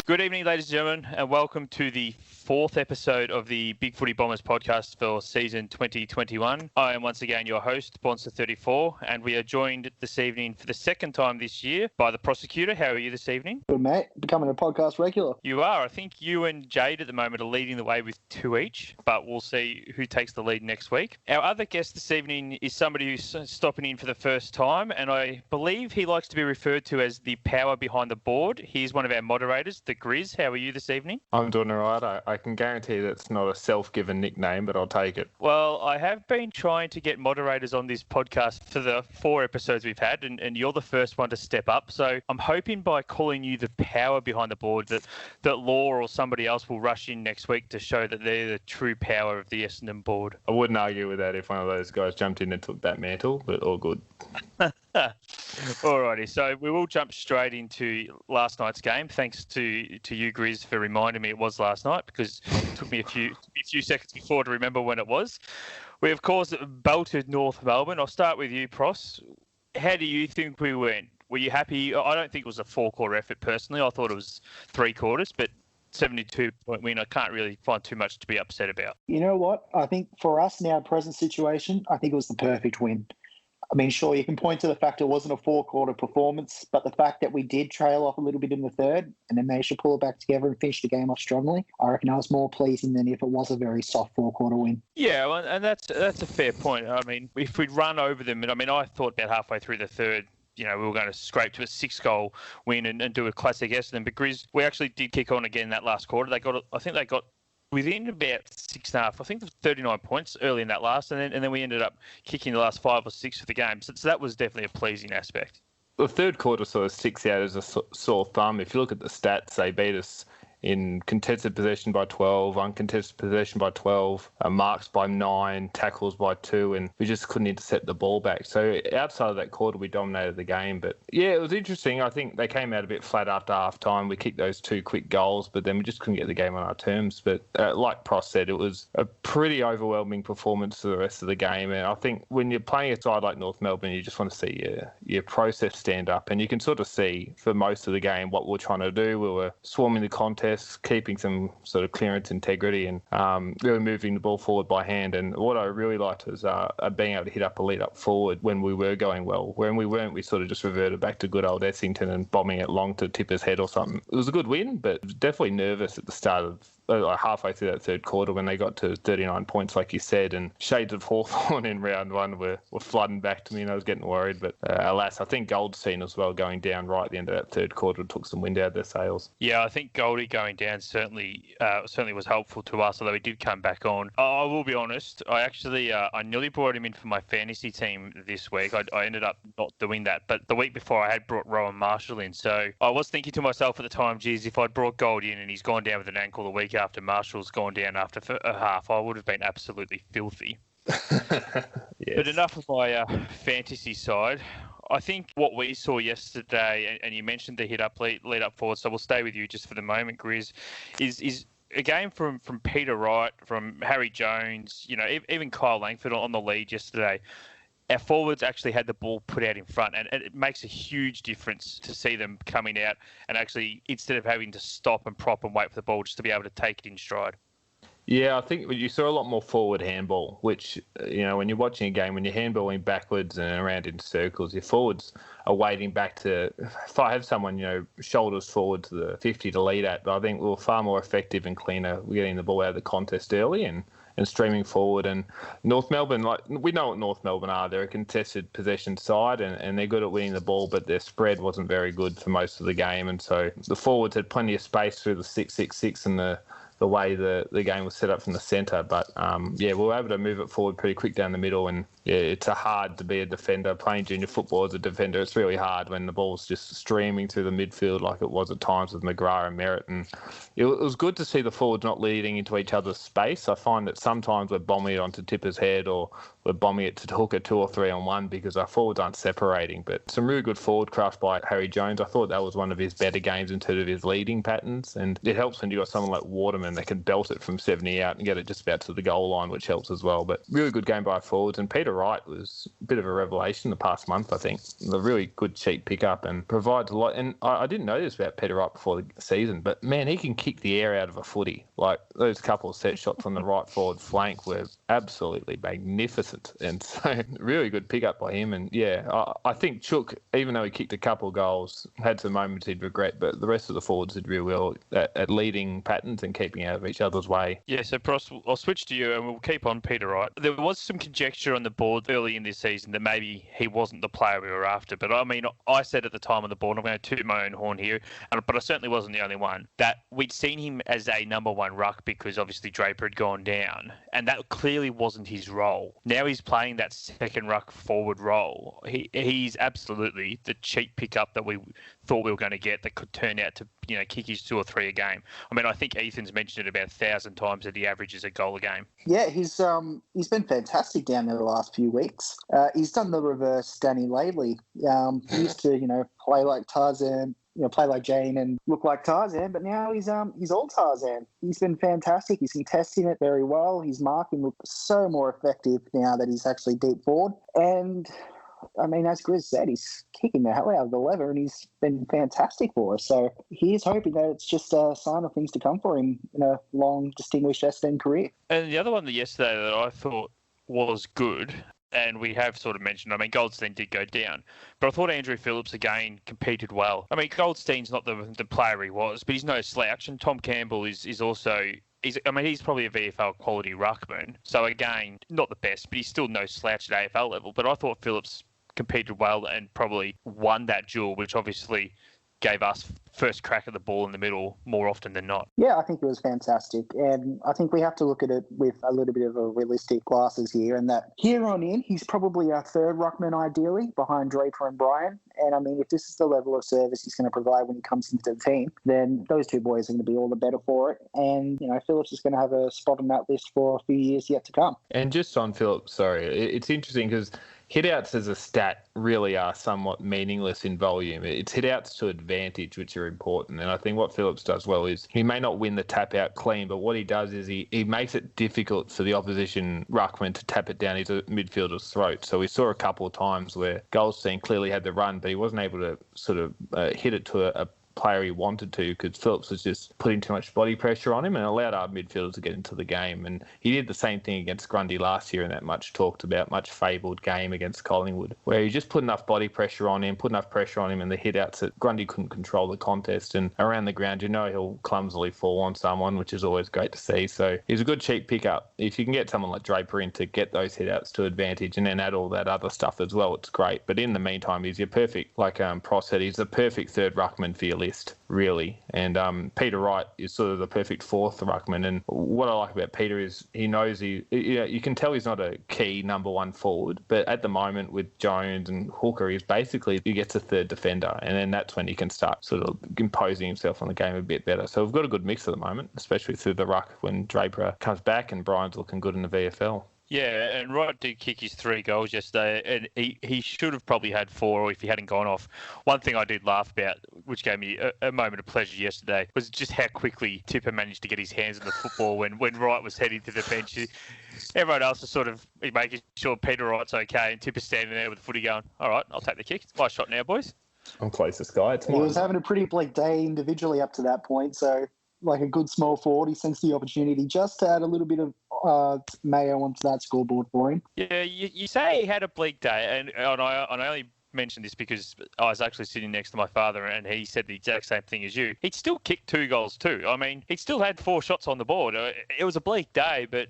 Good evening, ladies and gentlemen, and welcome to the fourth episode of the BigFooty Bombers podcast for season 2021. I am once again your host, Bonster34, and we are joined this evening for the second time this year by the Prosecutor. How are you this evening? Good, mate. Becoming a podcast regular. You are. I think you and Jade at the moment are leading the way with 2 each, but we'll see who takes the lead next week. Our other guest this evening is somebody who's stopping in for the first time, and I believe he likes to be referred to as the power behind the board. He's one of our moderators, TheGrizz. How are you this evening? I'm doing all right. I can guarantee that's not a self-given nickname, but I'll take it. Well, I have been trying to get moderators on this podcast for the 4 episodes we've had, and you're the first one to step up. So I'm hoping by calling you the power behind the board that Law or somebody else will rush in next week to show that they're the true power of the Essendon board. I wouldn't argue with that if one of those guys jumped in and took that mantle, but all good. Alrighty, so we will jump straight into last night's game. Thanks to you, Grizz, for reminding me it was last night, because it took me a few seconds before to remember when it was. We, of course, belted North Melbourne. I'll start with you, Pros. How do you think we went? Were you happy? I don't think it was a 4-quarter effort, personally. I thought it was 3 quarters, but 72-point win, I can't really find too much to be upset about. You know what? I think for us in our present situation, I think it was the perfect win. I mean, sure, you can point to the fact it wasn't a 4-quarter performance, but the fact that we did trail off a little bit in the third and then managed to pull it back together and finish the game off strongly, I reckon I was more pleasing than if it was a very soft 4-quarter win. Yeah, well, and that's a fair point. I mean, if we'd run over them, and I mean, I thought about halfway through the third, we were going to scrape to a 6-goal win and do a classic Essendon. But Grizz, we actually did kick on again that last quarter. I think they got within about 6.5, I think it was 39 points early in that last, and then we ended up kicking the last 5 or 6 of the game. So that was definitely a pleasing aspect. The third quarter sort of sticks out as a sore thumb. If you look at the stats, they beat us in contested possession by 12, uncontested possession by 12, marks by 9, tackles by 2, and we just couldn't intercept the ball back. So outside of that quarter, we dominated the game. But yeah, it was interesting. I think they came out a bit flat after half-time. We kicked those 2 quick goals, but then we just couldn't get the game on our terms. But like Pross said, it was a pretty overwhelming performance for the rest of the game. And I think when you're playing a side like North Melbourne, you just want to see your process stand up. And you can sort of see for most of the game what we're trying to do. We were swarming the contest, keeping some sort of clearance integrity and really moving the ball forward by hand. And what I really liked was being able to hit up a lead up forward when we were going well. When we weren't, we sort of just reverted back to good old Essendon and bombing it long to Tipper's head or something. It was a good win, but definitely nervous at the start of halfway through that third quarter when they got to 39 points, like you said, and shades of Hawthorn in round 1 were flooding back to me, and I was getting worried. But alas, I think Goldstein as well going down right at the end of that third quarter took some wind out of their sails. Yeah, I think Goldie going down certainly was helpful to us, although he did come back on. I will be honest, I actually I nearly brought him in for my fantasy team this week. I ended up not doing that, but the week before I had brought Rowan Marshall in, so I was thinking to myself at the time, geez, if I'd brought Goldie in and he's gone down with an ankle the week after Marshall's gone down after a half, I would have been absolutely filthy. Yes. But enough of my fantasy side. I think what we saw yesterday, and you mentioned the lead up forward, so we'll stay with you just for the moment, Grizz, is a game from Peter Wright, from Harry Jones, even Kyle Langford on the lead yesterday. Our forwards actually had the ball put out in front, and it makes a huge difference to see them coming out and actually, instead of having to stop and prop and wait for the ball, just to be able to take it in stride. Yeah, I think you saw a lot more forward handball, which, when you're watching a game, when you're handballing backwards and around in circles, your forwards are waiting back to, if I have someone, shoulders forward to the 50 to lead at, but I think we were far more effective and cleaner getting the ball out of the contest early and streaming forward. And North Melbourne, we know what North Melbourne are. They're a contested possession side and they're good at winning the ball, but their spread wasn't very good for most of the game. And so the forwards had plenty of space through the 6-6-6 and the way the game was set up from the centre. But, we were able to move it forward pretty quick down the middle. And, yeah, it's hard to be a defender. Playing junior football as a defender, it's really hard when the ball's just streaming through the midfield like it was at times with McGrath and Merritt. And it was good to see the forwards not leading into each other's space. I find that sometimes we're bombing it onto Tipper's head or we're bombing it to hook a 2 or 3 on 1 because our forwards aren't separating. But some really good forward craft by Harry Jones. I thought that was one of his better games in terms of his leading patterns. And it helps when you've got someone like Waterman that can belt it from 70 out and get it just about to the goal line, which helps as well. But really good game by forwards. And Peter Wright was a bit of a revelation the past month, I think. A really good cheap pickup and provides a lot. And I didn't know this about Peter Wright before the season, but man, he can kick the air out of a footy. Like those couple of set shots on the right forward flank were absolutely magnificent. And so really good pickup by him. And yeah, I think Chook, even though he kicked a couple of goals, had some moments he'd regret, but the rest of the forwards did real well at leading patterns and keeping out of each other's way. Yeah, so Pros, I'll switch to you and we'll keep on Peter Wright. There was some conjecture on the board early in this season that maybe he wasn't the player we were after. But I mean, I said at the time on the board, I'm going to toot my own horn here, but I certainly wasn't the only one, that we'd seen him as a number one ruck because obviously Draper had gone down. And that clearly wasn't his role. Now he's playing that second ruck forward role. He's absolutely the cheap pickup that we thought we were going to get that could turn out to, kick his 2 or 3 a game. I mean, I think Ethan's mentioned it about 1,000 times that he averages a goal a game. Yeah, he's been fantastic down there the last few weeks. He's done the reverse Danny lately. He used to, play like Tarzan, play like Jane and look like Tarzan, but now he's all Tarzan. He's been fantastic. He's contesting it very well. His marking looks so more effective now that he's actually deep forward. And I mean, as Grizz said, he's kicking the hell out of the lever and he's been fantastic for us. So he is hoping that it's just a sign of things to come for him in a long, distinguished Essendon career. And the other one yesterday that I thought was good, and we have sort of mentioned, I mean, Goldstein did go down, but I thought Andrew Phillips again competed well. I mean, Goldstein's not the player he was, but he's no slouch, and Tom Campbell is also... he's probably a VFL quality ruckman. So again, not the best, but he's still no slouch at AFL level. But I thought Phillips competed well and probably won that duel, which obviously gave us first crack at the ball in the middle more often than not. Yeah, I think it was fantastic. And I think we have to look at it with a little bit of a realistic glasses here, and that here on in, he's probably our third ruckman ideally, behind Draper and Bryan. And I mean, if this is the level of service he's going to provide when he comes into the team, then those two boys are going to be all the better for it. And, Phillips is going to have a spot on that list for a few years yet to come. And just on Phillips, it's interesting because hitouts as a stat really are somewhat meaningless in volume. It's hitouts to advantage, which are important. And I think what Phillips does well is he may not win the tap out clean, but what he does is he makes it difficult for the opposition ruckman to tap it down his midfielder's throat. So we saw a couple of times where Goldstein clearly had the run, but he wasn't able to sort of hit it to a player he wanted to because Phillips was just putting too much body pressure on him and allowed our midfielders to get into the game. And he did the same thing against Grundy last year in that much talked about, much fabled game against Collingwood, where he just put enough body pressure on him, and the hit-outs that Grundy couldn't control the contest. And around the ground, he'll clumsily fall on someone, which is always great to see. So he's a good cheap pickup. If you can get someone like Draper in to get those hit-outs to advantage and then add all that other stuff as well, it's great. But in the meantime, he's your perfect, like Pros said, he's the perfect third ruckman for your list, really. And Peter Wright is sort of the perfect fourth ruckman. And what I like about Peter is he knows you can tell he's not a key number one forward, but at the moment with Jones and Hooker, he gets a third defender, and then that's when he can start sort of imposing himself on the game a bit better. So we've got a good mix at the moment, especially through the ruck when Draper comes back and Brian's looking good in the VFL. Yeah, and Wright did kick his 3 goals yesterday, and he should have probably had 4 if he hadn't gone off. One thing I did laugh about, which gave me a moment of pleasure yesterday, was just how quickly Tipper managed to get his hands on the football when Wright was heading to the bench. Everyone else is sort of making sure Peter Wright's okay, and Tipper's standing there with the footy going, all right, I'll take the kick. It's my shot now, boys. I'm closest guy. He was having a pretty bleak day individually up to that point, so like a good small forward, he sensed the opportunity just to add a little bit of mayo onto that scoreboard for him. Yeah, you say he had a bleak day, and I only mentioned this because I was actually sitting next to my father and he said the exact same thing as you. He'd still kicked 2 goals too. I mean, he still had 4 shots on the board. It was a bleak day, but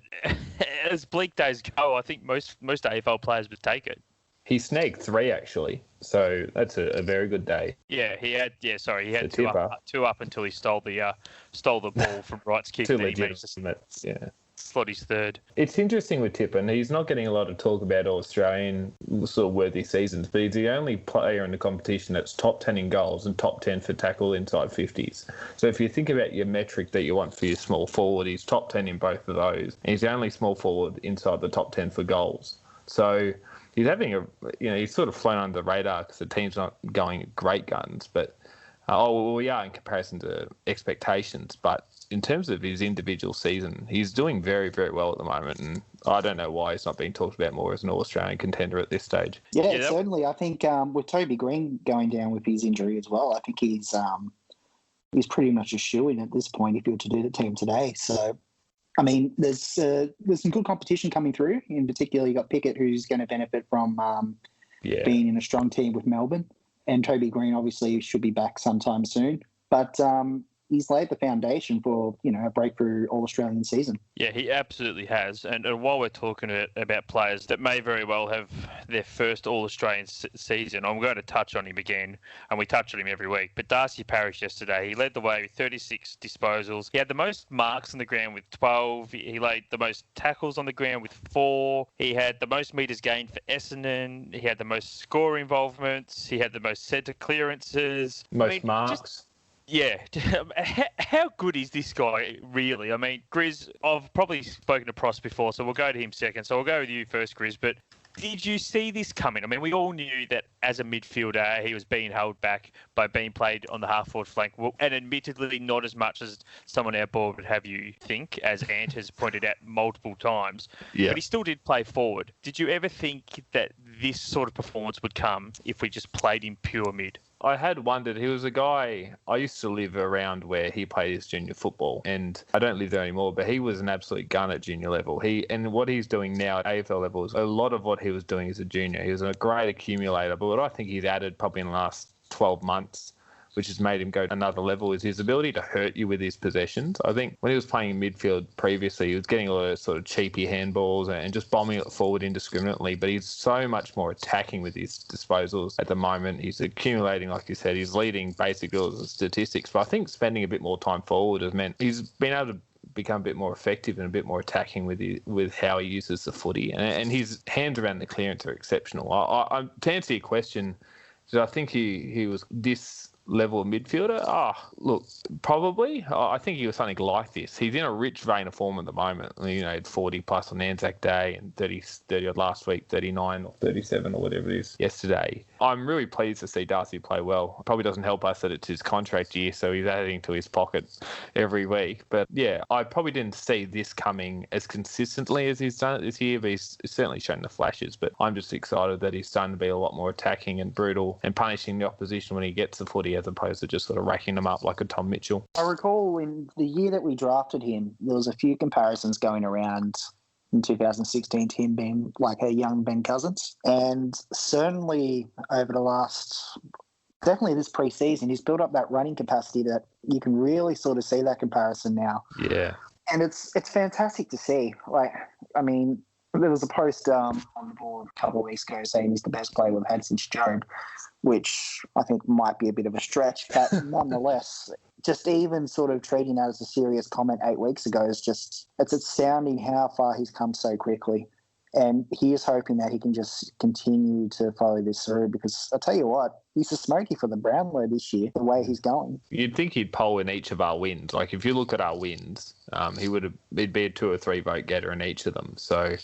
as bleak days go, I think most AFL players would take it. He snagged 3 actually, so that's a very good day. Yeah, he had 2 up until he stole the ball from Wright's kick. Too legitimate, yeah. Slot his third. It's interesting with Tipper, and he's not getting a lot of talk about Australian sort of worthy seasons, but he's the only player in the competition that's top 10 in goals and top 10 for tackle inside 50s. So if you think about your metric that you want for your small forward, he's top 10 in both of those. And he's the only small forward inside the top 10 for goals. So he's having he's sort of flown under the radar because the team's not going great guns, but We are in comparison to expectations, but in terms of his individual season, he's doing very, very well at the moment, and I don't know why he's not being talked about more as an All-Australian contender at this stage. Yeah, certainly. I think with Toby Green going down with his injury as well, I think he's pretty much a shoo-in at this point if you were to do the team today. So, I mean, there's some good competition coming through. In particular, you got Pickett, who's going to benefit from being in a strong team with Melbourne. And Toby Green obviously should be back sometime soon. But he's laid the foundation for, a breakthrough All-Australian season. Yeah, he absolutely has. And while we're talking about players that may very well have their first All-Australian season, I'm going to touch on him again, and we touch on him every week. But Darcy Parish yesterday, he led the way with 36 disposals. He had the most marks on the ground with 12. He laid the most tackles on the ground with 4. He had the most metres gained for Essendon. He had the most score involvements. He had the most centre clearances. Most marks. Yeah. How good is this guy, really? I mean, Grizz, I've probably spoken to Pros before, so we'll go to him second. So I'll go with you first, Grizz. But did you see this coming? I mean, we all knew that as a midfielder, he was being held back by being played on the half-forward flank. And admittedly, not as much as someone our board would have you think, as Ant has pointed out multiple times. Yeah. But he still did play forward. Did you ever think that this sort of performance would come if we just played him pure mid? I had wondered, he was a guy, I used to live around where he played his junior football, and I don't live there anymore, but he was an absolute gun at junior level. And what he's doing now at AFL level is a lot of what he was doing as a junior. He was a great accumulator, but what I think he's added probably in the last 12 months, which has made him go to another level, is his ability to hurt you with his possessions. I think when he was playing in midfield previously, he was getting a lot of sort of cheapy handballs and just bombing it forward indiscriminately, but he's so much more attacking with his disposals at the moment. He's accumulating, like you said, he's leading basically all the statistics, but I think spending a bit more time forward has meant he's been able to become a bit more effective and a bit more attacking with how he uses the footy, and his hands around the clearance are exceptional. To answer your question, I think he was this level of midfielder? Look, probably. I think he was something like this. He's in a rich vein of form at the moment. He had 40 plus on Anzac Day and 30 odd last week, 39 or 37 or whatever it is yesterday. I'm really pleased to see Darcy play well. Probably doesn't help us that it's his contract year, so he's adding to his pocket every week. But yeah, I probably didn't see this coming as consistently as he's done it this year, but he's certainly shown the flashes. But I'm just excited that he's starting to be a lot more attacking and brutal and punishing the opposition when he gets the footy, as opposed to just sort of racking them up like a Tom Mitchell. I recall in the year that we drafted him, there was a few comparisons going around in 2016 to him being like a young Ben Cousins. And certainly over the last, definitely this pre-season, he's built up that running capacity that you can really sort of see that comparison now. Yeah. And it's fantastic to see. Like, I mean, there was a post on the board a couple of weeks ago saying he's the best player we've had since Job, which I think might be a bit of a stretch, but nonetheless, just even sort of treating that as a serious comment 8 weeks ago is just, it's astounding how far he's come so quickly. And he is hoping that he can just continue to follow this through, because I'll tell you what, he's a smoky for the Brownlow this year, the way he's going. You'd think he'd poll in each of our wins. Like, if you look at our wins, he'd be a 2 or 3 vote getter in each of them. So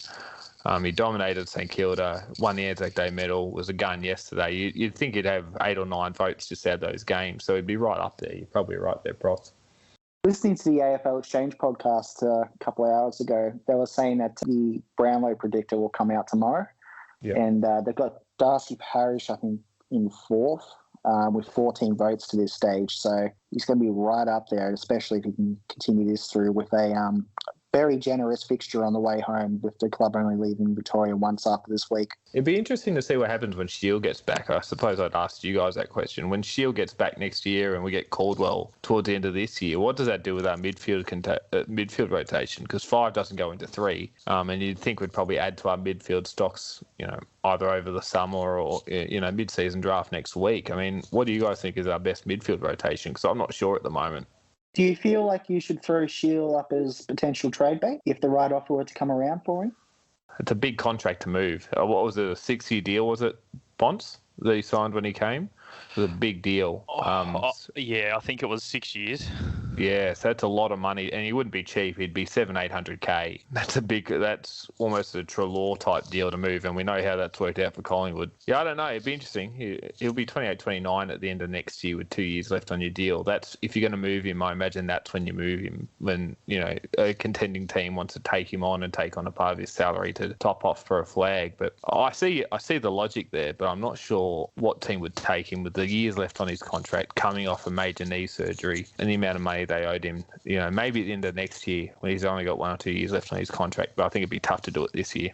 he dominated St Kilda, won the Anzac Day medal, was a gun yesterday. You'd think he'd have 8 or 9 votes just out of those games. So he'd be right up there. You're probably right there, Prof. Listening to the AFL Exchange podcast a couple of hours ago, they were saying that the Brownlow predictor will come out tomorrow. Yep. And they've got Darcy Parish, I think, in 4th with 14 votes to this stage. So he's going to be right up there, especially if he can continue this through with a very generous fixture on the way home, with the club only leaving Victoria once after this week. It'd be interesting to see what happens when Shield gets back. I suppose I'd ask you guys that question. When Shield gets back next year and we get Caldwell towards the end of this year, what does that do with our midfield rotation? Because 5 doesn't go into 3, and you'd think we'd probably add to our midfield stocks, either over the summer or mid-season draft next week. I mean, what do you guys think is our best midfield rotation? Because I'm not sure at the moment. Do you feel like you should throw Shield up as potential trade bait if the right offer were to come around for him? It's a big contract to move. What was it, a 6-year deal, was it, Bonds, that he signed when he came? It was a big deal. Yeah, I think it was 6 years. Yeah, so that's a lot of money, and he wouldn't be cheap. He'd be 700-800K. That's almost a Treloar type deal to move, and we know how that's worked out for Collingwood. Yeah, I don't know. It'd be interesting. He'll be 28, 29 at the end of next year with 2 years left on your deal. That's if you're going to move him. I imagine that's when you move him. When a contending team wants to take him on and take on a part of his salary to top off for a flag. But I see the logic there, but I'm not sure what team would take him with the years left on his contract, coming off a major knee surgery, and the amount of money they owed him. Maybe at the end of next year when he's only got 1 or 2 years left on his contract, but I think it'd be tough to do it this year.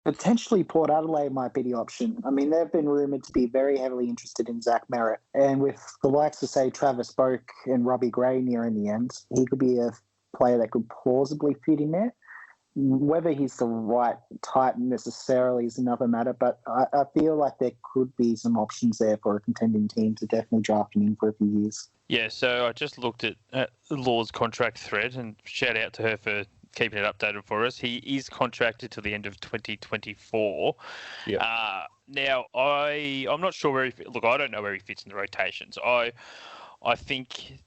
Potentially Port Adelaide might be the option. I mean, they've been rumoured to be very heavily interested in Zach Merritt. And with the likes of, say, Travis Boak and Robbie Gray nearing the end, he could be a player that could plausibly fit in there. Whether he's the right type necessarily is another matter, but I feel like there could be some options there for a contending team to definitely draft him in for a few years. Yeah, so I just looked at Law's contract thread, and shout out to her for keeping it updated for us. He is contracted till the end of 2024. Yeah. Now, I'm not sure where he fits. Look, I don't know where he fits in the rotations. I think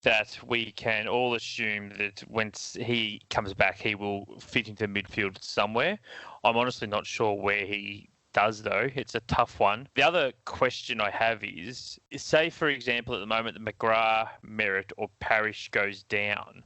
that we can all assume that once he comes back, he will fit into midfield somewhere. I'm honestly not sure where he does, though. It's a tough one. The other question I have is say, for example, at the moment, that McGrath, Merritt or Parrish goes down.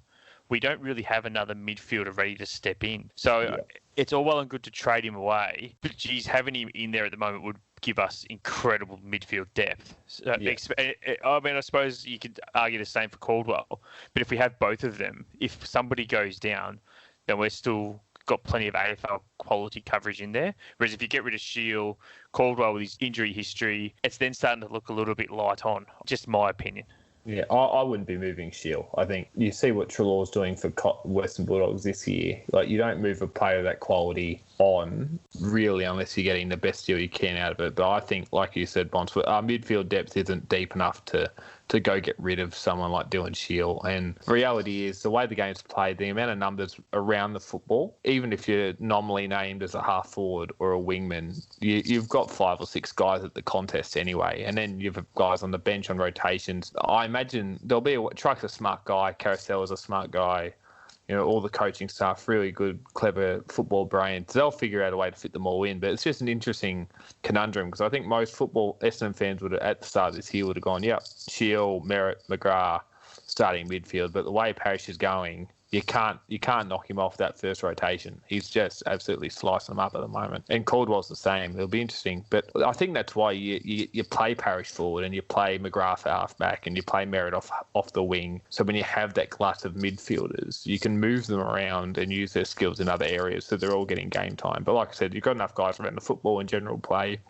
We don't really have another midfielder ready to step in. So It's all well and good to trade him away, but geez, having him in there at the moment would give us incredible midfield depth. So, I mean, I suppose you could argue the same for Caldwell, but if we have both of them, if somebody goes down, then we're still got plenty of AFL quality coverage in there. Whereas if you get rid of Shield, Caldwell with his injury history, it's then starting to look a little bit light on. Just my opinion. Yeah, I wouldn't be moving Shield. I think you see what Treloar's doing for Western Bulldogs this year. Like, you don't move a player of that quality on, really, unless you're getting the best deal you can out of it. But I think, like you said, Bons, our midfield depth isn't deep enough to go get rid of someone like Dylan Shield. And the reality is, the way the game's played, the amount of numbers around the football, even if you're nominally named as a half forward or a wingman, you've got 5 or 6 guys at the contest anyway. And then you've got guys on the bench on rotations. I imagine there'll be Truck's a smart guy, Carousel is a smart guy. All the coaching staff, really good, clever football brains. They'll figure out a way to fit them all in. But it's just an interesting conundrum, because I think most football Essendon fans would, at the start of this year, would have gone, yep, Shield, Merritt, McGrath, starting midfield. But the way Parrish is going, you can't knock him off that first rotation. He's just absolutely slicing them up at the moment. And Caldwell's the same. It'll be interesting. But I think that's why you play Parrish forward and you play McGrath half back and you play Merritt off the wing. So when you have that glut of midfielders, you can move them around and use their skills in other areas, so they're all getting game time. But like I said, you've got enough guys around the football and general play.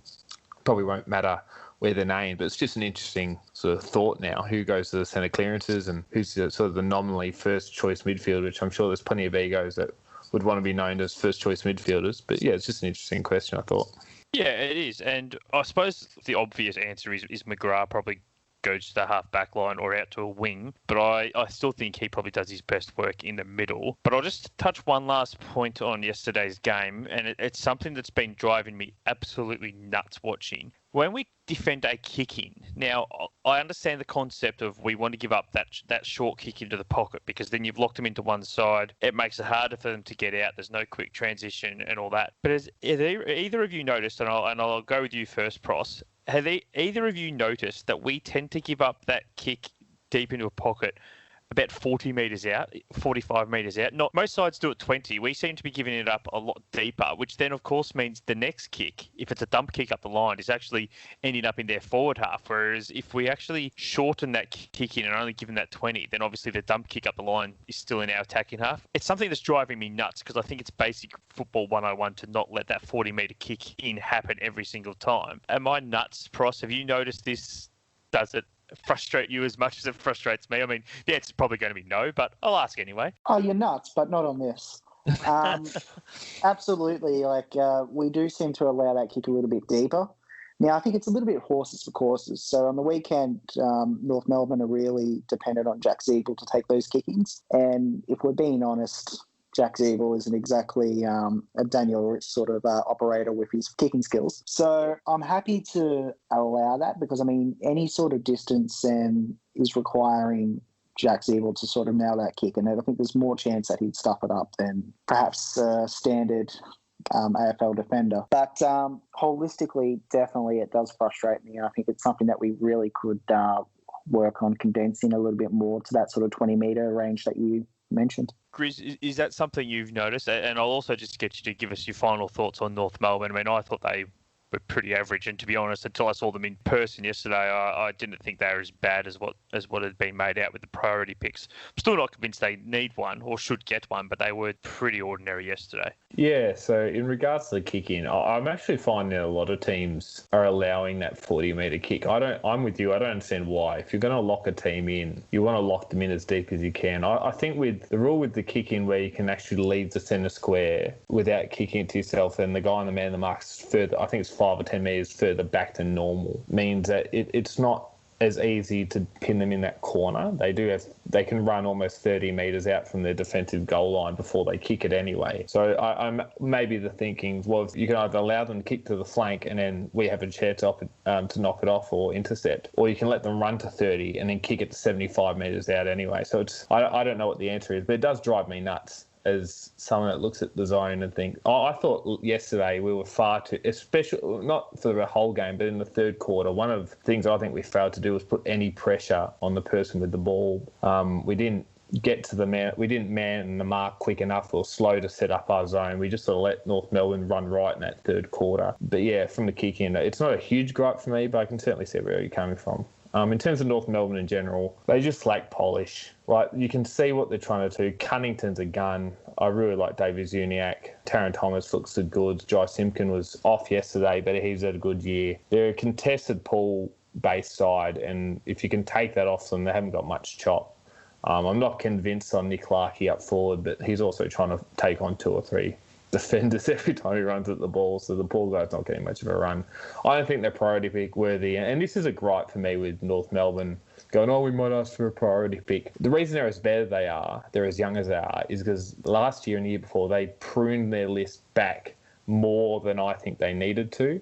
Probably won't matter where they're named, but it's just an interesting sort of thought now. Who goes to the centre clearances and who's sort of the nominally first choice midfielder, which I'm sure there's plenty of egos that would want to be known as first choice midfielders. But yeah, it's just an interesting question, I thought. Yeah, it is. And I suppose the obvious answer is McGrath probably goes to the half back line or out to a wing, but I still think he probably does his best work in the middle. But I'll just touch one last point on yesterday's game, and it's something that's been driving me absolutely nuts watching. When we defend a kick in, now I understand the concept of we want to give up that short kick into the pocket, because then you've locked them into one side. It makes it harder for them to get out. There's no quick transition and all that. But has either of you noticed, and I'll go with you first, Pros, have either of you noticed that we tend to give up that kick deep into a pocket about 40 metres out, 45 metres out? Not most sides do it 20. We seem to be giving it up a lot deeper, which then, of course, means the next kick, if it's a dump kick up the line, is actually ending up in their forward half. Whereas if we actually shorten that kick in and only give them that 20, then obviously the dump kick up the line is still in our attacking half. It's something that's driving me nuts, because I think it's basic football 101 to not let that 40-metre kick in happen every single time. Am I nuts, Pros? Have you noticed this? Does it frustrate you as much as it frustrates me? I mean, the answer's probably going to be no, but I'll ask anyway. Oh, you're nuts, but not on this. Absolutely. We do seem to allow that kick a little bit deeper. Now, I think it's a little bit horses for courses. So on the weekend, North Melbourne are really dependent on Jack Ziegel to take those kick-ins. And if we're being honest, Jack Ziegel isn't exactly a Daniel Rich sort of operator with his kicking skills. So I'm happy to allow that, because, I mean, any sort of distance is requiring Jack's able to sort of nail that kick. And I think there's more chance that he'd stuff it up than perhaps standard AFL defender. But holistically, definitely it does frustrate me. And I think it's something that we really could work on condensing a little bit more to that sort of 20-metre range that you mentioned. Grizz, is that something you've noticed? And I'll also just get you to give us your final thoughts on North Melbourne. I mean, I thought they were pretty average, and to be honest, until I saw them in person yesterday, I didn't think they were as bad as what had been made out with the priority picks. I'm still not convinced they need one or should get one, but they were pretty ordinary yesterday. Yeah, so in regards to the kick-in, I'm actually finding a lot of teams are allowing that 40-metre kick. I'm with you. I don't understand why. If you're going to lock a team in, you want to lock them in as deep as you can. I think with the rule with the kick-in where you can actually leave the centre square without kicking it to yourself, and the guy on the man of the mark's further, I think it's 5 or 10 metres further back than normal, means that it's not as easy to pin them in that corner. They can run almost 30 metres out from their defensive goal line before they kick it anyway. So I'm maybe the thinking, well, you can either allow them to kick to the flank and then we have a chance to knock it off or intercept, or you can let them run to 30 and then kick it to 75 metres out anyway. So I don't know what the answer is, but it does drive me nuts as someone that looks at the zone and think, I thought yesterday we were far too, especially not for the whole game, but in the third quarter, one of the things I think we failed to do was put any pressure on the person with the ball. We didn't get to the man, we didn't man the mark quick enough or slow to set up our zone. We just sort of let North Melbourne run right in that third quarter. But yeah, from the kick in, it's not a huge gripe for me, but I can certainly see where you're coming from. In terms of North Melbourne in general, they just lack polish. Like, you can see what they're trying to do. Cunnington's a gun. I really like David Zuniak. Taron Thomas looks good. Jai Simpkin was off yesterday, but he's had a good year. They're a contested pool-based side, and if you can take that off them, they haven't got much chop. I'm not convinced on Nick Larkey up forward, but he's also trying to take on 2 or 3 defenders every time he runs at the ball, so the poor guy's not getting much of a run. I don't think they're priority pick worthy, and this is a gripe for me with North Melbourne going, we might ask for a priority pick. The reason they're as bad as they are, they're as young as they are, is because last year and the year before they pruned their list back more than I think they needed to,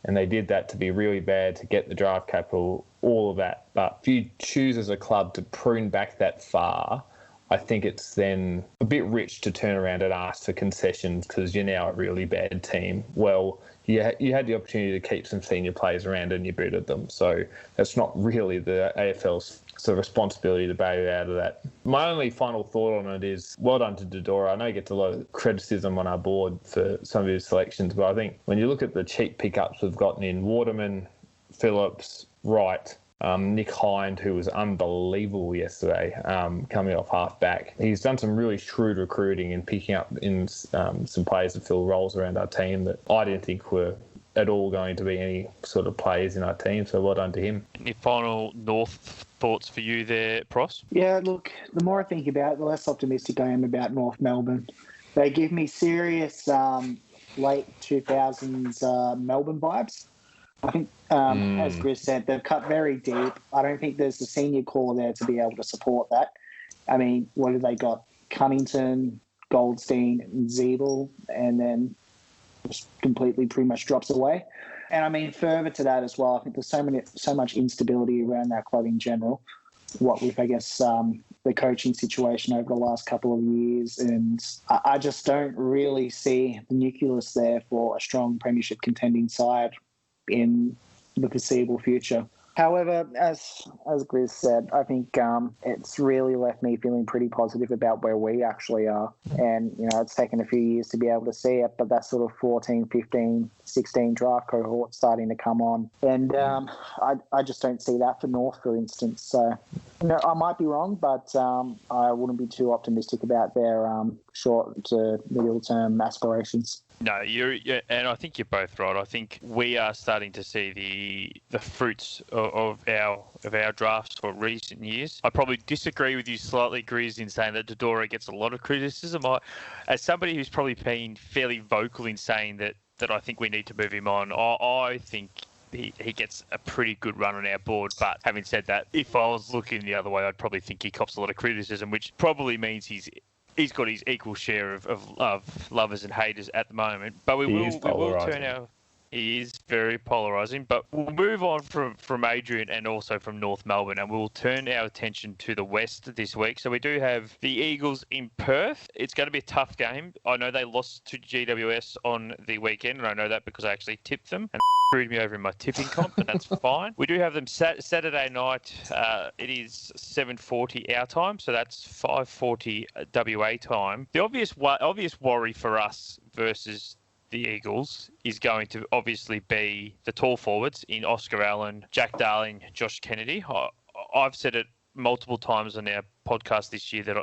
and they did that to be really bad, to get the draft capital, all of that. But if you choose as a club to prune back that far, I think it's then a bit rich to turn around and ask for concessions because you're now a really bad team. Well, you had the opportunity to keep some senior players around and you booted them. So that's not really the AFL's sort of responsibility to bail you out of that. My only final thought on it is, well done to Dodora. I know he gets a lot of criticism on our board for some of his selections, but I think when you look at the cheap pickups we've gotten in, Waterman, Phillips, Wright, Nick Hind, who was unbelievable yesterday, coming off half-back. He's done some really shrewd recruiting and picking up in some players to fill roles around our team that I didn't think were at all going to be any sort of players in our team, so well done to him. Any final North thoughts for you there, Pros? Yeah, look, the more I think about it, the less optimistic I am about North Melbourne. They give me serious late 2000s Melbourne vibes. I think, as Grizz said, they've cut very deep. I don't think there's a senior core there to be able to support that. I mean, what have they got? Cunnington, Goldstein, and Zeeble, and then just completely pretty much drops away. And I mean, further to that as well, I think there's so much instability around that club in general. What with, I guess, the coaching situation over the last couple of years. And I just don't really see the nucleus there for a strong premiership contending side in the foreseeable future. However, as Grizz said, I think it's really left me feeling pretty positive about where we actually are. And, it's taken a few years to be able to see it, but that sort of 14, 15, 16 draft cohort starting to come on. And I just don't see that for North, for instance. So, I might be wrong, but I wouldn't be too optimistic about their short to middle-term aspirations. No, and I think you're both right. I think we are starting to see the fruits of our drafts for recent years. I probably disagree with you slightly, Grizz, in saying that Dodora gets a lot of criticism. As somebody who's probably been fairly vocal in saying that I think we need to move him on, I think he gets a pretty good run on our board. But having said that, if I was looking the other way, I'd probably think he cops a lot of criticism, which probably means he's got his equal share of lovers and haters at the moment. But we will turn our He is very polarising. But we'll move on from Adrian and also from North Melbourne, and we'll turn our attention to the West this week. So we do have the Eagles in Perth. It's going to be a tough game. I know they lost to GWS on the weekend, and I know that because I actually tipped them and screwed me over in my tipping comp, but that's fine. We do have them Saturday night. It is 7:40 our time, so that's 5:40 WA time. The obvious worry for us versus the Eagles is going to obviously be the tall forwards in Oscar Allen, Jack Darling, Josh Kennedy. I've said it multiple times on our podcast this year that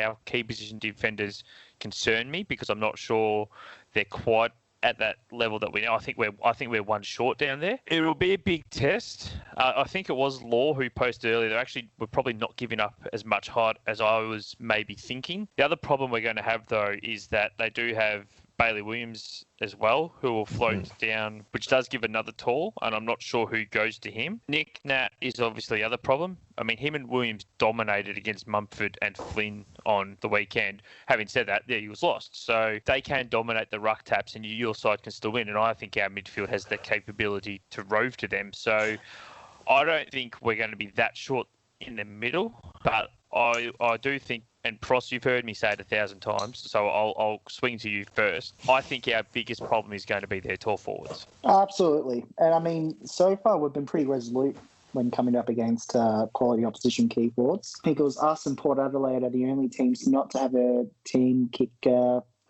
our key position defenders concern me because I'm not sure they're quite at that level that we know. I think we're one short down there. It will be a big test. I think it was Law who posted earlier. We're probably not giving up as much height as I was maybe thinking. The other problem we're going to have though is that they do have Bailey Williams as well, who will float down, which does give another tall, and I'm not sure who goes to him. Nick Nat is obviously the other problem. I mean, him and Williams dominated against Mumford and Flynn on the weekend. Having said that, the Eagles lost. So they can dominate the ruck taps and your side can still win, and I think our midfield has the capability to rove to them. So I don't think we're going to be that short in the middle, but I do think, and Pross, you've heard me say it 1,000 times, so I'll swing to you first. I think our biggest problem is going to be their tall forwards. Absolutely. And I mean, so far we've been pretty resolute when coming up against quality opposition key forwards. I think it was us and Port Adelaide are the only teams not to have a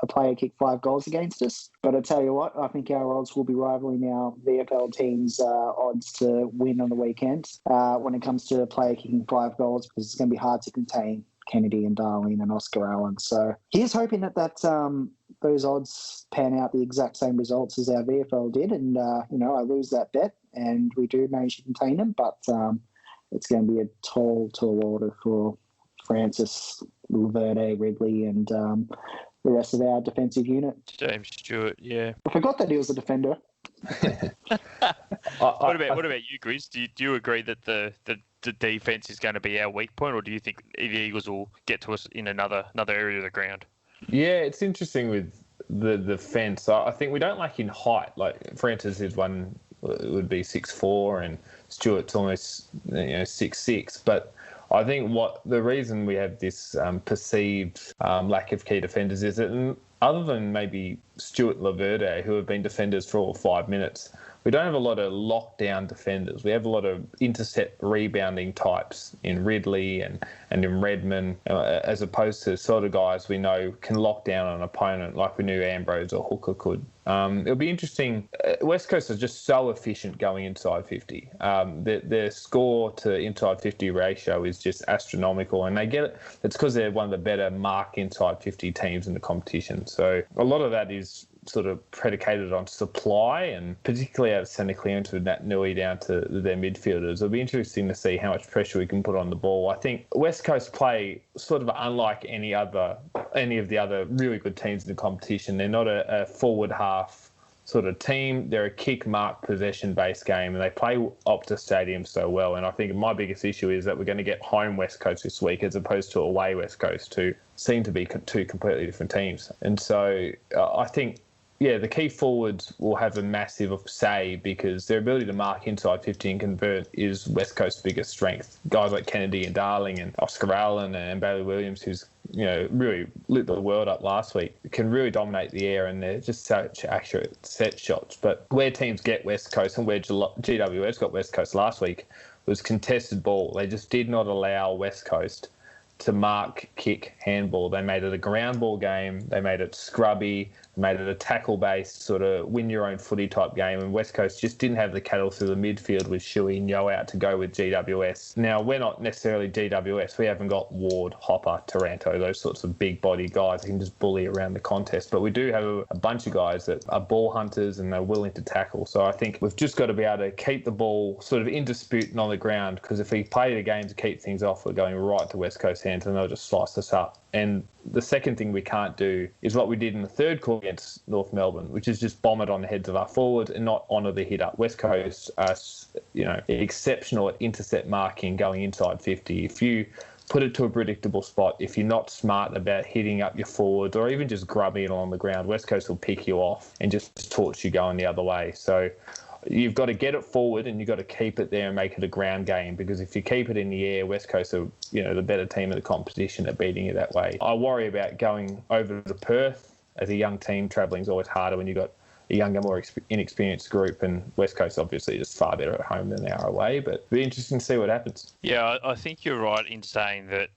player kick 5 goals against us. But I tell you what, I think our odds will be rivaling our VFL team's odds to win on the weekend when it comes to a player kicking 5 goals, because it's going to be hard to contain Kennedy and Darling and Oscar Allen. So here's hoping that those odds pan out the exact same results as our VFL did, and I lose that bet and we do manage to contain them, but it's going to be a tall order for Francis, Laverde, Ridley, and the rest of our defensive unit. James Stewart, yeah. I forgot that he was a defender. What about you, Grizz? Do you agree that the defense is going to be our weak point, or do you think the Eagles will get to us in another area of the ground? Yeah, it's interesting with the defence. I think we don't lack in height. Like Francis is one, it would be 6'4", and Stewart's almost 6'6", but I think the reason we have this perceived lack of key defenders is that other than maybe Stewart and Laverde, who have been defenders for all 5 minutes, we don't have a lot of lockdown defenders. We have a lot of intercept rebounding types in Ridley and in Redmond, as opposed to sort of guys we know can lock down an opponent like we knew Ambrose or Hooker could. It'll be interesting. West Coast is just so efficient going inside 50. Their score to inside 50 ratio is just astronomical, and they get it. It's because they're one of the better mark inside 50 teams in the competition. So a lot of that is sort of predicated on supply, and particularly out of Santa Clearance with Nat Nui down to their midfielders. It'll be interesting to see how much pressure we can put on the ball. I think West Coast play sort of unlike any of the other really good teams in the competition. They're not a forward half sort of team. They're a kick, mark, possession-based game, and they play Optus Stadium so well. And I think my biggest issue is that we're going to get home West Coast this week as opposed to away West Coast, who seem to be two completely different teams. And so I think, yeah, the key forwards will have a massive say because their ability to mark inside 50 and convert is West Coast's biggest strength. Guys like Kennedy and Darling and Oscar Allen and Bailey Williams, who's really lit the world up last week, can really dominate the air, and they're just such accurate set shots. But where teams get West Coast and where GWS got West Coast last week was contested ball. They just did not allow West Coast to mark, kick, handball. They made it a ground ball game. They made it scrubby. Made it a tackle-based sort of win-your-own-footy type game, and West Coast just didn't have the cattle through the midfield with Shuey and Yo out to go with GWS. Now, we're not necessarily GWS. We haven't got Ward, Hopper, Taranto, those sorts of big-body guys that can just bully around the contest, but we do have a bunch of guys that are ball hunters and they're willing to tackle. So I think we've just got to be able to keep the ball sort of in dispute and on the ground, because if we play the game to keep things off, we're going right to West Coast hands and they'll just slice us up. And the second thing we can't do is what we did in the third quarter against North Melbourne, which is just bomb it on the heads of our forwards and not honour the hit up. West Coast are, exceptional at intercept marking going inside 50. If you put it to a predictable spot. If you're not smart about hitting up your forwards or even just grubbing it on the ground, West Coast will pick you off and just torch you going the other way. So you've got to get it forward and you've got to keep it there and make it a ground game, because if you keep it in the air, West Coast are, the better team of the competition at beating you that way. I worry about going over to Perth as a young team. Travelling is always harder when you've got a younger, more inexperienced group, and West Coast obviously just far better at home than they are away, but it'll be interesting to see what happens. Yeah, I think you're right in saying that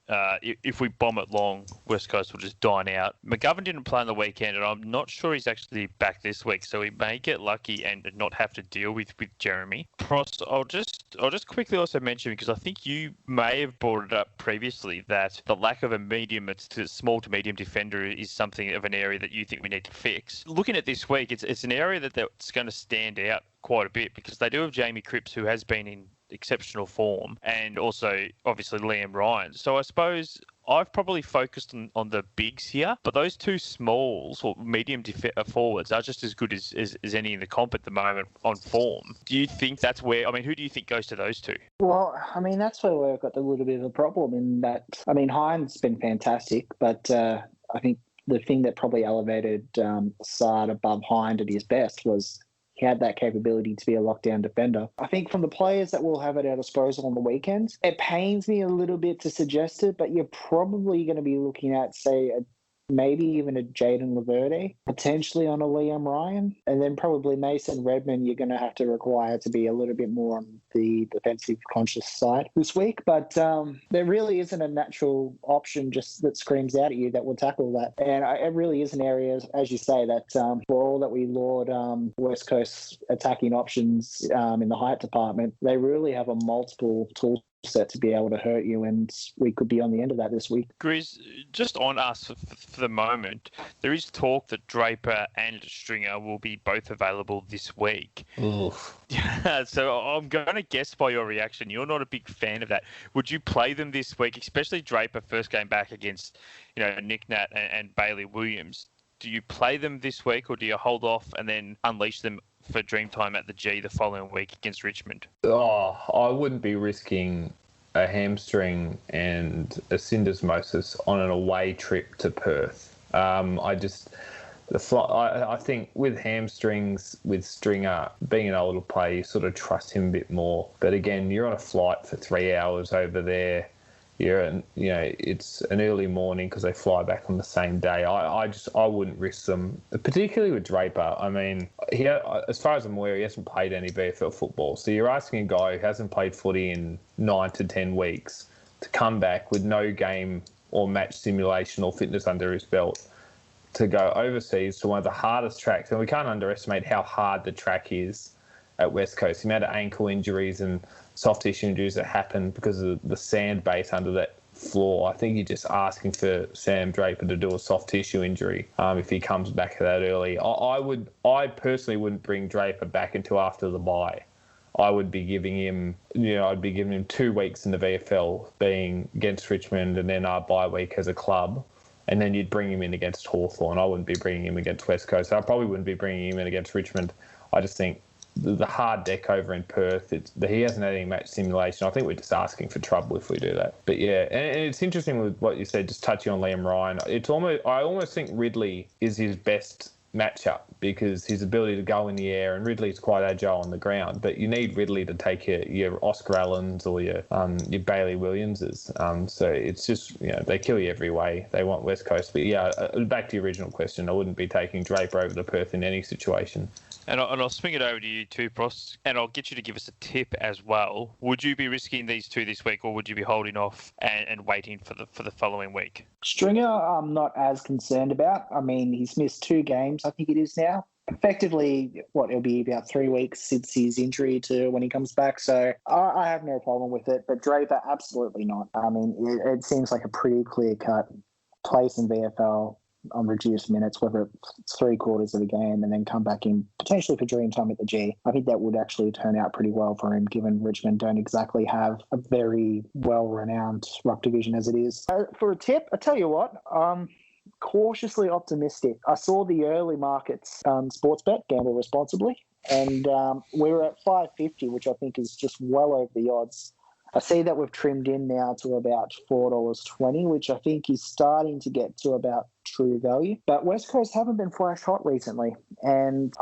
if we bomb it long, West Coast will just dine out. McGovern didn't play on the weekend, and I'm not sure he's actually back this week, so he may get lucky and not have to deal with Jeremy. Prost, I'll just quickly also mention, because I think you may have brought it up previously, that the lack of a small to medium defender is something of an area that you think we need to fix. Looking at this week, it's an area that's going to stand out quite a bit, because they do have Jamie Cripps, who has been in exceptional form, and also obviously Liam Ryan. So I suppose I've probably focused on the bigs here, but those two smalls or medium forwards are just as good as any in the comp at the moment on form. Do you think that's where, who do you think goes to those two? Well, that's where we've got a little bit of a problem in that, Hines been fantastic, but I think the thing that probably elevated Saad above Hind at his best was he had that capability to be a lockdown defender. I think from the players that will have at our disposal on the weekends, it pains me a little bit to suggest it, but you're probably going to be looking at, say, maybe even a Jaden Laverde, potentially on a Liam Ryan, and then probably Mason Redmond you're going to have to require to be a little bit more on the defensive conscious side this week. But there really isn't a natural option just that screams out at you that will tackle that. And it really is an area, as you say, that for all that we laud West Coast attacking options in the height department, they really have a multiple tool set to be able to hurt you, and we could be on the end of that this week. Grizz, just on us for the moment, there is talk that Draper and Stringer will be both available this week. Oof. So I'm going to guess by your reaction, you're not a big fan of that. Would you play them this week, especially Draper first game back against, Nick Nat and Bailey Williams? Do you play them this week, or do you hold off and then unleash them for Dreamtime at the G the following week against Richmond? I wouldn't be risking a hamstring and a syndesmosis on an away trip to Perth. I think with hamstrings, with Stringer being able to play, you sort of trust him a bit more. But again, you're on a flight for 3 hours over there. It's an early morning because they fly back on the same day. I wouldn't risk them, particularly with Draper. As far as I'm aware, he hasn't played any VFL football. So you're asking a guy who hasn't played footy in 9 to 10 weeks to come back with no game or match simulation or fitness under his belt to go overseas to one of the hardest tracks. And we can't underestimate how hard the track is at West Coast. The amount of ankle injuries and soft tissue injuries that happen because of the sand base under that floor. I think you're just asking for Sam Draper to do a soft tissue injury if he comes back that early. I personally wouldn't bring Draper back until after the bye. I would be giving him, I'd be giving him 2 weeks in the VFL, being against Richmond and then our bye week as a club. And then you'd bring him in against Hawthorn. I wouldn't be bringing him against West Coast. I probably wouldn't be bringing him in against Richmond. I just think the hard deck over in Perth, he hasn't had any match simulation. I think we're just asking for trouble if we do that. But yeah, and it's interesting with what you said, just touching on Liam Ryan. I almost think Ridley is his best matchup because his ability to go in the air, and Ridley's quite agile on the ground, but you need Ridley to take your Oscar Allens or your Bailey Williamses. So it's just, they kill you every way. They want West Coast. But yeah, back to your original question, I wouldn't be taking Draper over to Perth in any situation. And I'll swing it over to you too, Prost, and I'll get you to give us a tip as well. Would you be risking these two this week, or would you be holding off and waiting for the following week? Stringer, I'm not as concerned about. He's missed 2 games, I think it is now. Effectively, it'll be about 3 weeks since his injury to when he comes back. So I have no problem with it. But Draper, absolutely not. It seems like a pretty clear-cut place in VFL on reduced minutes, whether it's 3/4 of the game, and then come back in potentially for Dreamtime at the G. I think that would actually turn out pretty well for him, given Richmond don't exactly have a very well-renowned ruck division as it is. For a tip, I tell you what, cautiously optimistic. I saw the early markets sports bet, gamble responsibly, and we were at 550, which I think is just well over the odds. I see that we've trimmed in now to about $4.20, which I think is starting to get to about true value. But West Coast haven't been flash hot recently, and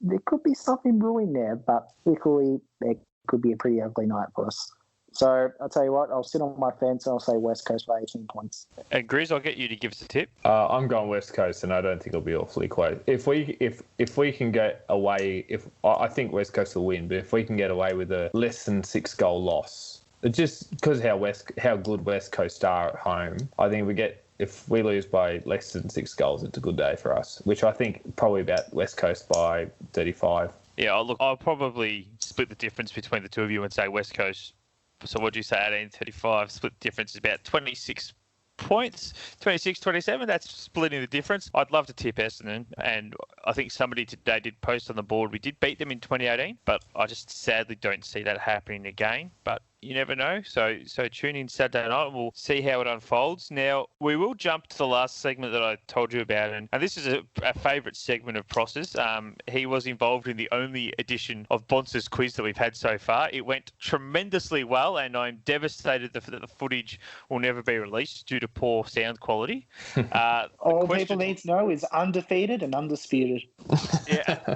there could be something brewing there, but equally there could be a pretty ugly night for us. So I'll tell you what, I'll sit on my fence and I'll say West Coast by 18 points. And Grizz, I'll get you to give us a tip. I'm going West Coast, and I don't think it'll be awfully close. If we can get away, I think West Coast will win, but if we can get away with a less than 6-goal loss, just because how good West Coast are at home, I think if we lose by less than 6 goals, it's a good day for us, which I think probably about West Coast by 35. Yeah, I'll probably split the difference between the two of you and say West Coast. So what do you say, 18-35? Split the difference is about 26 points, 26, 27. That's splitting the difference. I'd love to tip Essendon, and I think somebody today did post on the board. We did beat them in 2018, but I just sadly don't see that happening again. But you never know. So tune in Saturday night and we'll see how it unfolds. Now, we will jump to the last segment that I told you about. And this is a favourite segment of Pross's. He was involved in the only edition of Bonser's quiz that we've had so far. It went tremendously well, and I'm devastated that the footage will never be released due to poor sound quality. All people need to know is undefeated and undisputed. Yeah.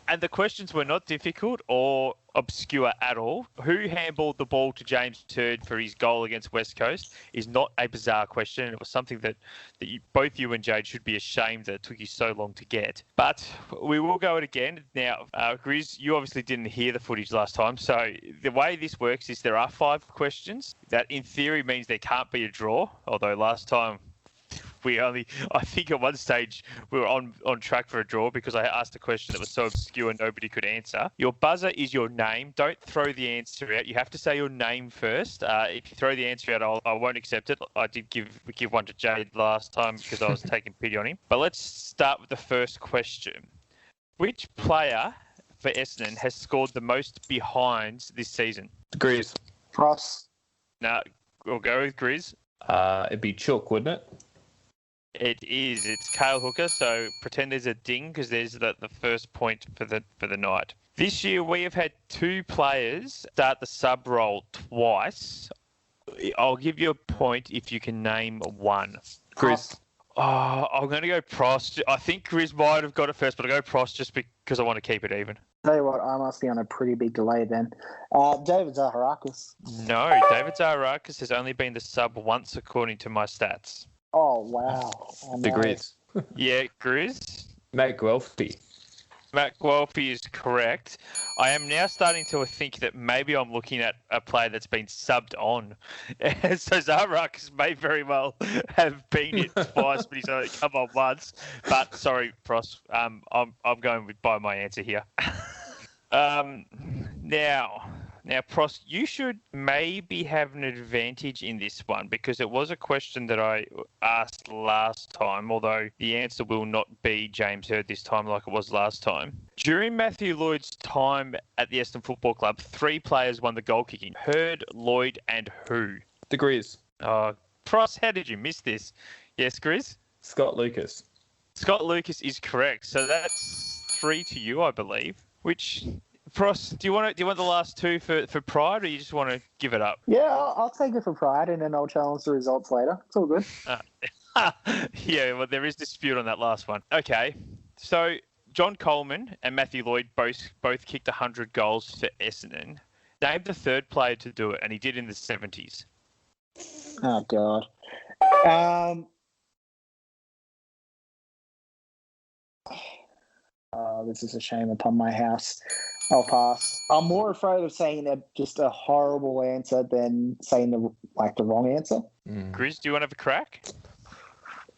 And the questions were not difficult or obscure at all. Who handballed the ball to James Turd for his goal against West Coast is not a bizarre question. It was something that both you and Jade should be ashamed that it took you so long to get. But we will go it again. Now, Grizz, you obviously didn't hear the footage last time. So the way this works is there are 5 questions. That in theory means there can't be a draw, although last time I think at one stage we were on track for a draw because I asked a question that was so obscure nobody could answer. Your buzzer is your name. Don't throw the answer out. You have to say your name first. If you throw the answer out, I won't accept it. I did give one to Jade last time because I was taking pity on him. But let's start with the first question. Which player for Essendon has scored the most behinds this season? Grizz. Ross. No, we'll go with Grizz. It'd be Chook, wouldn't it? It is. It's Cale Hooker, so pretend there's a ding because there's the first point for the night. This year we have had 2 players start the sub role twice. I'll give you a point if you can name one. Grizz. Oh, I'm going to go Pross. I think Grizz might have got it first, but I'll go Pross just because I want to keep it even. Tell you what, I must be on a pretty big delay then. David Zaharakis. No, David Zaharakis has only been the sub once according to my stats. Oh, wow. The Grizz. Yeah, Grizz. Matt Guelphy. Matt Guelphy is correct. I am now starting to think that maybe I'm looking at a player that's been subbed on. So Zaharakis may very well have been it twice, but he's only come on once. But sorry, Pross, I'm going by my answer here. Now, Pross, you should maybe have an advantage in this one because it was a question that I asked last time, although the answer will not be James Hird this time like it was last time. During Matthew Lloyd's time at the Essendon Football Club, 3 players won the goal kicking. Hird, Lloyd and who? The Grizz. Pross, how did you miss this? Yes, Grizz? Scott Lucas. Scott Lucas is correct. So that's 3 to you, I believe, which... Pross, do you want the last 2 for pride, or you just want to give it up? Yeah, I'll take it for pride, and then I'll challenge the results later. It's all good. Yeah, well, there is dispute on that last one. Okay, so John Coleman and Matthew Lloyd both kicked 100 goals for Essendon. Name the third player to do it, and he did in the 70s. Oh, God. This is a shame upon my house. I'll pass. I'm more afraid of saying just a horrible answer than saying the wrong answer. Grizz, do you want to have a crack?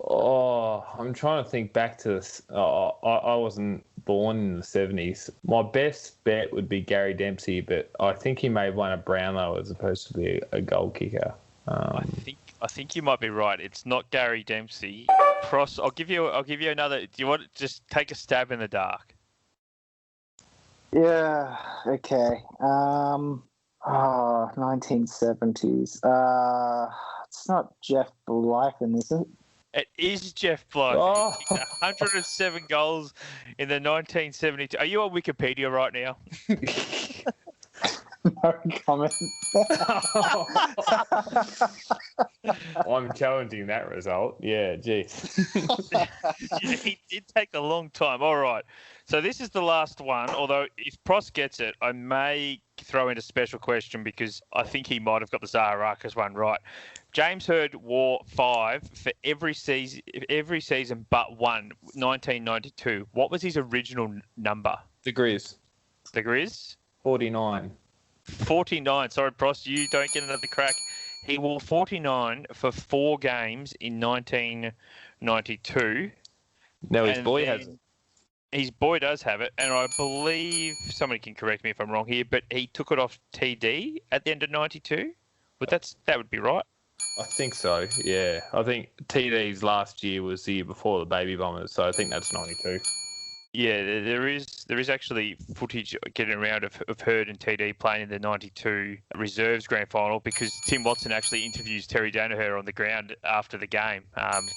Oh, I'm trying to think back to this. I wasn't born in the 70s. My best bet would be Gary Dempsey, but I think he may have won a Brownlow as opposed to be a goal kicker. I think you might be right. It's not Gary Dempsey. Pross, I'll give you another. Do you want to just take a stab in the dark? Yeah. Okay. 1970s. It's not Jeff Blythen, is it? It is Jeff Blythen. Oh. 107 goals in the 1972. Are you on Wikipedia right now? No comment. I'm challenging that result. Yeah, geez. He did take a long time. All right. So this is the last one, although if Pross gets it, I may throw in a special question because I think he might have got the Zaharakis one right. James Hird wore 5 for every season but one, 1992. What was his original number? The Grizz. The Grizz? 49. 49. Sorry, Pross, you don't get another crack. He wore 49 for 4 games in 1992. No, his boy has it. His boy does have it, and I believe somebody can correct me if I'm wrong here, but he took it off TD at the end of 92. But that would be right. I think so, yeah. I think TD's last year was the year before the Baby Bombers, so I think that's 92. Yeah, there is actually footage getting around of Hird and TD playing in the 92 reserves grand final because Tim Watson actually interviews Terry Danaher on the ground after the game,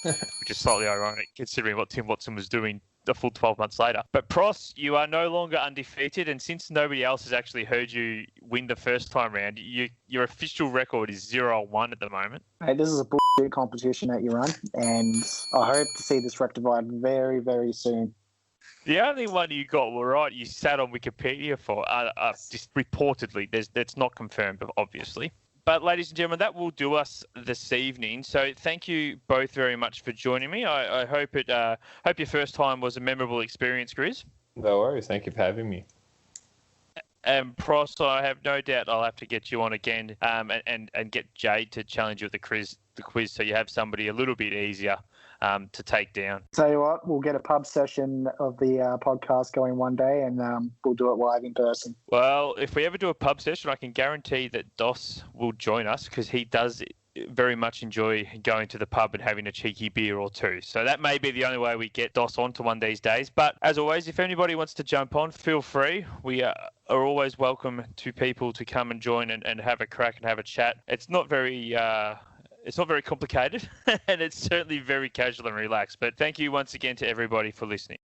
which is slightly ironic considering what Tim Watson was doing a full 12 months later. But Pross, you are no longer undefeated, and since nobody else has actually heard you win the first time round, your official record is 0-1 at the moment. Hey, this is a bullshit competition that you run, and I hope to see this rectified very, very soon. The only one you got right, you sat on Wikipedia for, just reportedly. That's not confirmed, obviously. But ladies and gentlemen, that will do us this evening. So thank you both very much for joining me. I hope hope your first time was a memorable experience, Grizz. No worries. Thank you for having me. And Pross, I have no doubt I'll have to get you on again and get Jade to challenge you with the quiz so you have somebody a little bit easier to take down. Tell you what, we'll get a pub session of the podcast going one day and we'll do it live in person. Well, if we ever do a pub session, I can guarantee that Dos will join us because he does very much enjoy going to the pub and having a cheeky beer or two. So that may be the only way we get Dos onto one of these days. But as always, if anybody wants to jump on, feel free. We are always welcome to people to come and join and have a crack and have a chat. It's not very complicated and it's certainly very casual and relaxed. But thank you once again to everybody for listening.